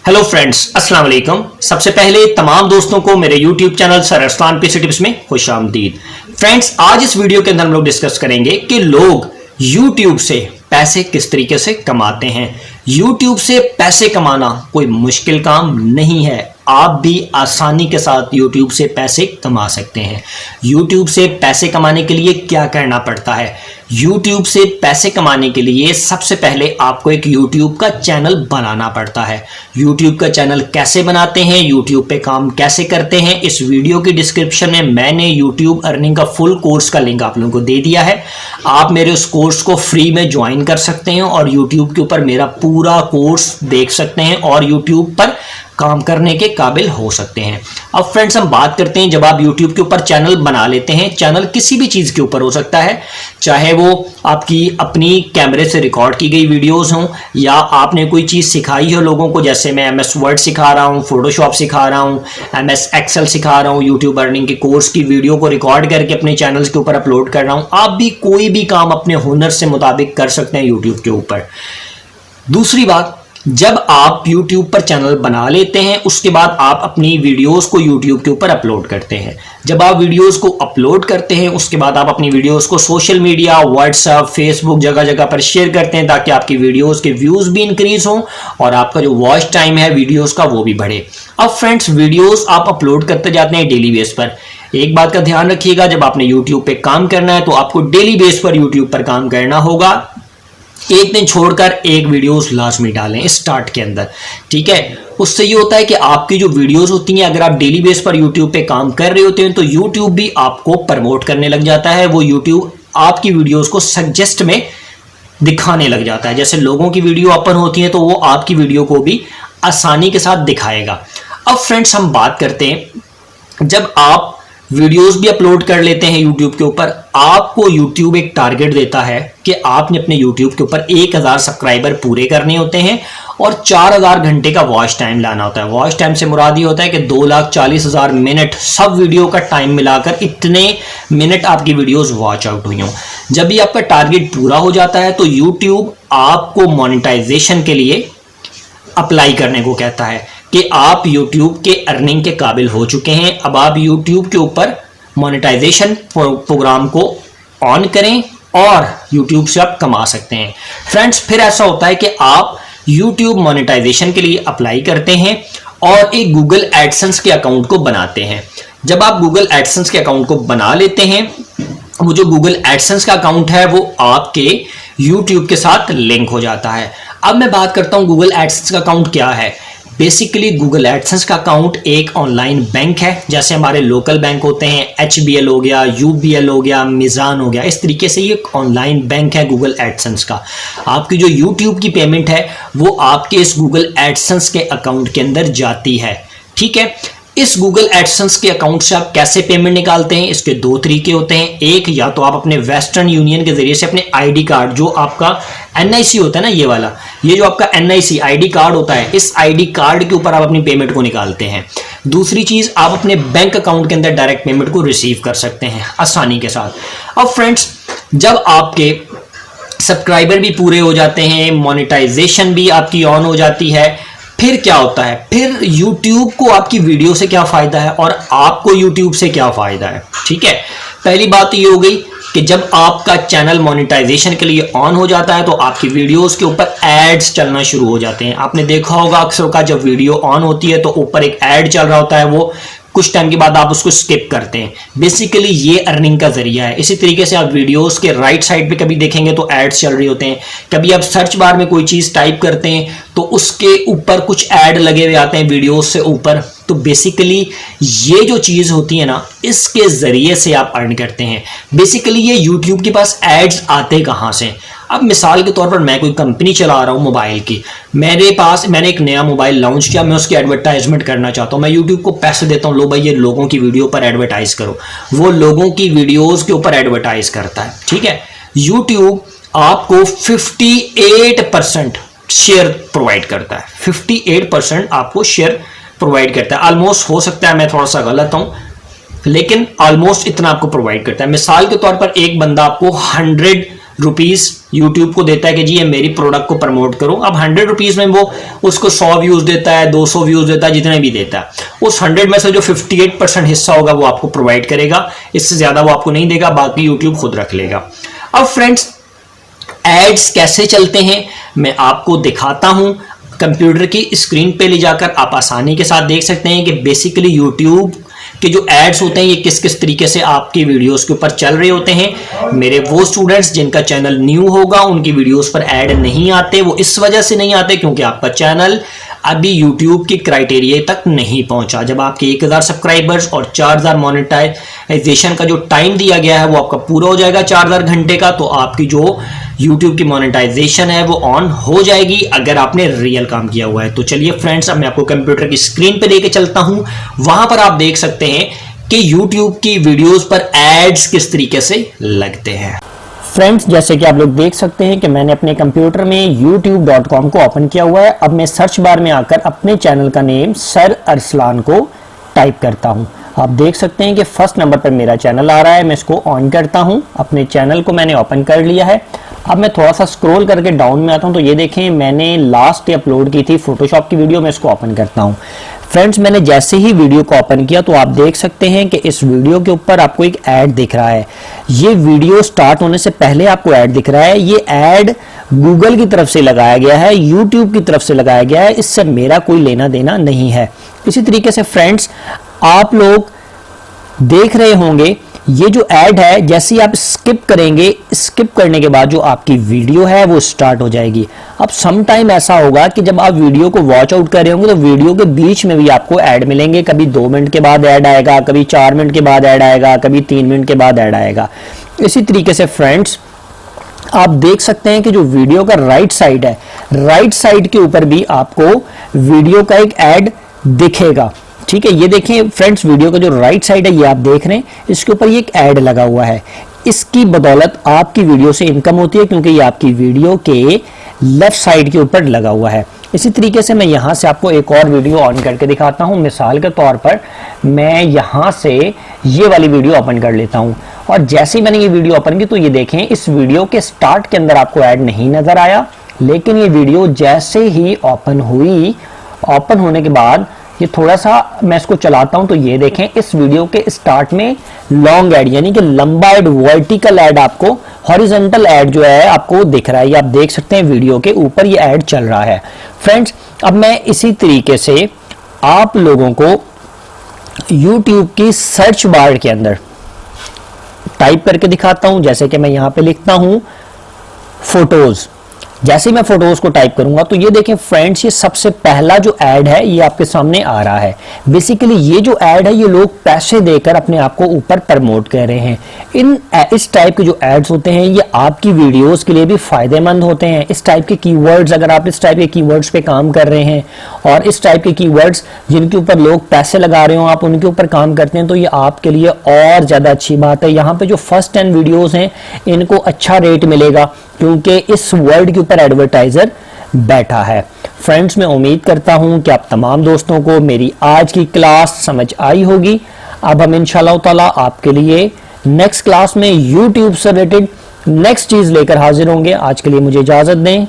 Hello friends, अस्सलाम वालेकुम। सबसे पहले तमाम दोस्तों को मेरे YouTube चैनल सर पाइसे टिप्स में खुशामदीद। फ्रेंड्स, आज इस वीडियो के अंदर हम लोग डिस्कस करेंगे कि लोग YouTube से पैसे किस तरीके से कमाते हैं। YouTube से पैसे कमाना कोई मुश्किल काम नहीं है, आप भी आसानी के साथ YouTube से पैसे कमा सकते हैं। YouTube से पैसे कमाने के लिए क्या करना पड़ता है? YouTube से पैसे कमाने के लिए सबसे पहले आपको एक YouTube का चैनल बनाना पड़ता है। YouTube का चैनल कैसे बनाते हैं, YouTube पे काम कैसे करते हैं, इस वीडियो की डिस्क्रिप्शन में मैंने YouTube अर्निंग का फुल कोर्स का लिंक आप लोगों को दे दिया है। आप मेरे उस कोर्स को फ्री में ज्वाइन कर सकते हैं और YouTube के ऊपर मेरा पूरा कोर्स देख सकते हैं और YouTube पर काम करने के काबिल हो सकते हैं। अब फ्रेंड्स, हम बात करते हैं, जब आप YouTube के ऊपर चैनल बना लेते हैं, चैनल किसी भी चीज़ के ऊपर हो सकता है, चाहे वो आपकी अपनी कैमरे से रिकॉर्ड की गई वीडियोस हों या आपने कोई चीज़ सिखाई हो लोगों को, जैसे मैं MS वर्ड सिखा रहा हूँ, फोटोशॉप सिखा रहा हूँ, MS एक्सेल सिखा रहा हूँ, YouTube अर्निंग के कोर्स की वीडियो को रिकॉर्ड करके अपने चैनल्स के ऊपर अपलोड कर रहा हूँ। आप भी कोई भी काम अपने हुनर से मुताबिक कर सकते हैं YouTube के ऊपर। दूसरी बात, जब आप YouTube पर चैनल बना लेते हैं उसके बाद आप अपनी वीडियोस को YouTube के ऊपर अपलोड करते हैं। जब आप वीडियोस को अपलोड करते हैं उसके बाद आप अपनी वीडियोस को सोशल मीडिया, व्हाट्सएप, फेसबुक जगह जगह पर शेयर करते हैं ताकि आपकी वीडियोस के व्यूज भी इंक्रीज हों और आपका जो वॉच टाइम है वीडियोस का वो भी बढ़े। अब फ्रेंड्स, वीडियोस आप अपलोड करते जाते हैं डेली बेस पर। एक बात का ध्यान रखिएगा, जब आपने YouTube पे काम करना है तो आपको डेली बेस पर YouTube पर काम करना होगा। एक दिन छोड़कर एक वीडियोस लाजमी डालें स्टार्ट के अंदर, ठीक है। उससे ये होता है कि आपकी जो वीडियोस होती हैं, अगर आप डेली बेस पर YouTube पे काम कर रहे होते हैं तो YouTube भी आपको प्रमोट करने लग जाता है। वो YouTube आपकी वीडियोस को सजेस्ट में दिखाने लग जाता है। जैसे लोगों की वीडियो ओपन होती है तो वो आपकी वीडियो को भी आसानी के साथ दिखाएगा। अब फ्रेंड्स, हम बात करते हैं, जब आप वीडियोस भी अपलोड कर लेते हैं YouTube के ऊपर, आपको YouTube एक टारगेट देता है कि आपने अपने YouTube के ऊपर 1000 सब्सक्राइबर पूरे करने होते हैं और 4000 घंटे का वॉच टाइम लाना होता है। वॉच टाइम से मुराद ये होता है कि 2,40,000 मिनट सब वीडियो का टाइम मिलाकर इतने मिनट आपकी वीडियोस वॉच आउट हुई हों। जब भी आपका टारगेट पूरा हो जाता है तो YouTube आपको मोनेटाइजेशन के लिए अप्लाई करने को कहता है कि आप YouTube के अर्निंग के काबिल हो चुके हैं। अब आप YouTube के ऊपर मोनेटाइजेशन प्रोग्राम को ऑन करें और YouTube से आप कमा सकते हैं। फ्रेंड्स, फिर ऐसा होता है कि आप YouTube मोनेटाइजेशन के लिए अप्लाई करते हैं और एक गूगल एडसेंस के अकाउंट को बनाते हैं। जब आप गूगल एडसेंस के अकाउंट को बना लेते हैं, वो जो गूगल एडसेंस का अकाउंट है वो आपके YouTube के साथ लिंक हो जाता है। अब मैं बात करता हूं गूगल एडसेंस का अकाउंट क्या है। बेसिकली गूगल एडसेंस का अकाउंट एक ऑनलाइन बैंक है, जैसे हमारे लोकल बैंक होते हैं, HBL हो गया, UBL हो गया, मिजान हो गया, इस तरीके से ये ऑनलाइन बैंक है गूगल एडसेंस का। आपकी जो YouTube की पेमेंट है वो आपके इस गूगल एडसेंस के अकाउंट के अंदर जाती है, ठीक है। इस गूगल एडसेंस के अकाउंट से आप कैसे पेमेंट निकालते हैं, इसके दो तरीके होते हैं। एक, या तो आप अपने वेस्टर्न यूनियन के जरिए से अपने ID कार्ड, जो आपका NIC होता है ना, ये वाला, ये जो आपका NIC ID कार्ड होता है, इस ID कार्ड के ऊपर आप अपनी पेमेंट को निकालते हैं। दूसरी चीज, आप अपने बैंक अकाउंट के अंदर डायरेक्ट पेमेंट को रिसीव कर सकते हैं आसानी के साथ। अब फ्रेंड्स, जब आपके सब्सक्राइबर भी पूरे हो जाते हैं, मोनेटाइजेशन भी आपकी ऑन हो जाती है, फिर क्या होता है? फिर YouTube को आपकी वीडियो से क्या फायदा है और आपको YouTube से क्या फायदा है, ठीक है। पहली बात ये हो गई कि जब आपका चैनल मोनेटाइजेशन के लिए ऑन हो जाता है तो आपकी वीडियोस के ऊपर एड्स चलना शुरू हो जाते हैं। आपने देखा होगा अक्सर का, जब वीडियो ऑन होती है तो ऊपर एक एड चल रहा होता है, वो कुछ टाइम के बाद आप उसको स्किप करते हैं। बेसिकली ये अर्निंग का जरिया है। इसी तरीके से आप वीडियोस के राइट साइड पे कभी देखेंगे तो एड्स चल रहे होते हैं। कभी आप सर्च बार में कोई चीज टाइप करते हैं तो उसके ऊपर कुछ ऐड लगे हुए आते हैं वीडियोस से ऊपर। तो बेसिकली ये जो चीज होती है ना, इसके जरिए से आप अर्न करते हैं। बेसिकली ये YouTube के पास एड्स आते कहां से? अब मिसाल के तौर पर मैं कोई कंपनी चला रहा हूं मोबाइल की, मैंने एक नया मोबाइल लॉन्च किया, मैं उसकी एडवर्टाइजमेंट करना चाहता हूं, मैं YouTube को पैसे देता हूं, लो भाई ये लोगों की वीडियो पर एडवर्टाइज करो। वो लोगों की वीडियोस के ऊपर एडवर्टाइज करता है, ठीक है। YouTube आपको 58% शेयर प्रोवाइड करता है, 58% आपको शेयर प्रोवाइड करता है। ऑलमोस्ट, हो सकता है मैं थोड़ा सा गलत हूं, लेकिन ऑलमोस्ट इतना आपको प्रोवाइड करता है। मिसाल के तौर पर एक बंदा आपको 100 रुपीस यूट्यूब को देता है कि जी ये मेरी प्रोडक्ट को प्रमोट करो। अब 100 रुपीज में वो उसको 100 व्यूज देता है, 200 व्यूज देता है, जितने भी देता है उस 100 में से जो 58% हिस्सा होगा वो आपको प्रोवाइड करेगा, इससे ज्यादा वो आपको नहीं देगा, बाकी यूट्यूब खुद रख लेगा। अब फ्रेंड्स एड्स कैसे चलते हैं मैं आपको दिखाता हूं। कंप्यूटर की स्क्रीन पे ले जाकर आप आसानी के साथ देख सकते हैं कि बेसिकली यूट्यूब के जो एड्स होते हैं ये किस किस तरीके से आपकी वीडियोस के ऊपर चल रहे होते हैं। मेरे वो स्टूडेंट्स जिनका चैनल न्यू होगा उनकी वीडियोस पर ऐड नहीं आते, वो इस वजह से नहीं आते क्योंकि आपका चैनल अभी यूट्यूब की क्राइटेरिया तक नहीं पहुंचा। जब आपके 1000 सब्सक्राइबर्स और 4000 मोनेटाइजेशन का जो टाइम दिया गया है वो आपका पूरा हो जाएगा 4000 घंटे का, तो आपकी जो YouTube की मोनेटाइजेशन है वो ऑन हो जाएगी अगर आपने रियल काम किया हुआ है। तो चलिए फ्रेंड्स, अब मैं आपको कंप्यूटर की स्क्रीन पे लेके चलता हूं, वहां पर आप देख सकते हैं कि YouTube की वीडियोस पर एड्स किस तरीके से लगते हैं। फ्रेंड्स, जैसे कि आप लोग देख सकते हैं कि मैंने अपने कंप्यूटर में youtube.com को ओपन किया हुआ है। अब मैं सर्च बार में आकर अपने चैनल का नेम सर अरसलान को टाइप करता हूं। आप देख सकते हैं कि फर्स्ट नंबर पर मेरा चैनल आ रहा है। मैं इसको ऑन करता हूं। अपने चैनल को मैंने ओपन कर लिया है। अब मैं थोड़ा सा स्क्रॉल करके डाउन में आता हूं तो ये देखें मैंने लास्ट अपलोड की थी फोटोशॉप की वीडियो। मैं इसको ओपन करता हूं। फ्रेंड्स, मैंने जैसे ही वीडियो को ओपन किया तो आप देख सकते हैं कि इस वीडियो के ऊपर आपको एक ऐड दिख रहा है। ये वीडियो स्टार्ट होने से पहले आपको ऐड दिख रहा है। ये ऐड गूगल की तरफ से लगाया गया है, यूट्यूब की तरफ से लगाया गया है, इससे मेरा कोई लेना देना नहीं है। इसी तरीके से फ्रेंड्स, आप लोग देख रहे होंगे ये जो ऐड है जैसे ही आप स्किप करेंगे, स्किप करने के बाद जो आपकी वीडियो है वो स्टार्ट हो जाएगी। अब सम टाइम ऐसा होगा कि जब आप वीडियो को वॉच आउट कर रहे होंगे तो वीडियो के बीच में भी आपको ऐड मिलेंगे। कभी 2 मिनट के बाद ऐड आएगा, कभी 4 मिनट के बाद ऐड आएगा, कभी 3 मिनट के बाद ऐड आएगा। इसी तरीके से फ्रेंड्स, आप देख सकते हैं कि जो वीडियो का राइट साइड है, राइट साइड के ऊपर भी आपको वीडियो का एक ऐड दिखेगा। ठीक है, ये देखें फ्रेंड्स, वीडियो का जो राइट साइड है ये आप देख रहे हैं, इसके ऊपर ये एक ऐड लगा हुआ है। इसकी बदौलत आपकी वीडियो से इनकम होती है क्योंकि ये आपकी वीडियो के लेफ्ट साइड के ऊपर लगा हुआ है। इसी तरीके से मैं यहां से आपको एक और वीडियो ऑन करके दिखाता हूं। मिसाल के तौर पर मैं यहां से ये वाली वीडियो ओपन कर लेता हूं और जैसे ही मैंने ये वीडियो ओपन की तो ये देखें इस वीडियो के स्टार्ट के अंदर आपको ऐड नहीं नजर आया, लेकिन ये वीडियो जैसे ही ओपन हुई, ओपन होने के बाद ये थोड़ा सा मैं इसको चलाता हूं तो ये देखें इस वीडियो के स्टार्ट में लॉन्ग ऐड यानी कि लंबा ऐड, वर्टिकल ऐड, आपको हॉरिजॉन्टल ऐड जो है आपको दिख रहा है। ये आप देख सकते हैं वीडियो के ऊपर ये ऐड चल रहा है। फ्रेंड्स, अब मैं इसी तरीके से आप लोगों को YouTube की सर्च बार के अंदर टाइप करके दिखाता हूं। जैसे कि मैं यहां पे लिखता हूं फोटोज। जैसे ही मैं फोटोज को टाइप करूंगा तो ये देखें फ्रेंड्स, ये सबसे पहला जो ऐड है ये आपके सामने आ रहा है। बेसिकली ये जो ऐड है ये लोग पैसे देकर अपने आप को ऊपर प्रमोट कर रहे हैं। इस टाइप के जो एड्स होते हैं ये आपकी वीडियोस के लिए भी फायदेमंद होते हैं। इस टाइप के कीवर्ड्स, अगर आप इस टाइप के कीवर्ड्स पे काम कर रहे हैं और इस टाइप के कीवर्ड्स जिनके ऊपर लोग पैसे लगा रहे हो आप उनके ऊपर काम करते हैं तो ये आपके लिए और ज्यादा अच्छी बात है। यहाँ पे जो फर्स्ट 10 वीडियोस हैं इनको अच्छा रेट मिलेगा क्योंकि इस वर्ड के ऊपर एडवर्टाइजर बैठा है। फ्रेंड्स, मैं उम्मीद करता हूं कि आप तमाम दोस्तों को मेरी आज की क्लास समझ आई होगी। अब हम इंशाअल्लाह ताला आपके लिए नेक्स्ट क्लास में YouTube से रिलेटेड नेक्स्ट चीज लेकर हाजिर होंगे। आज के लिए मुझे इजाजत दें।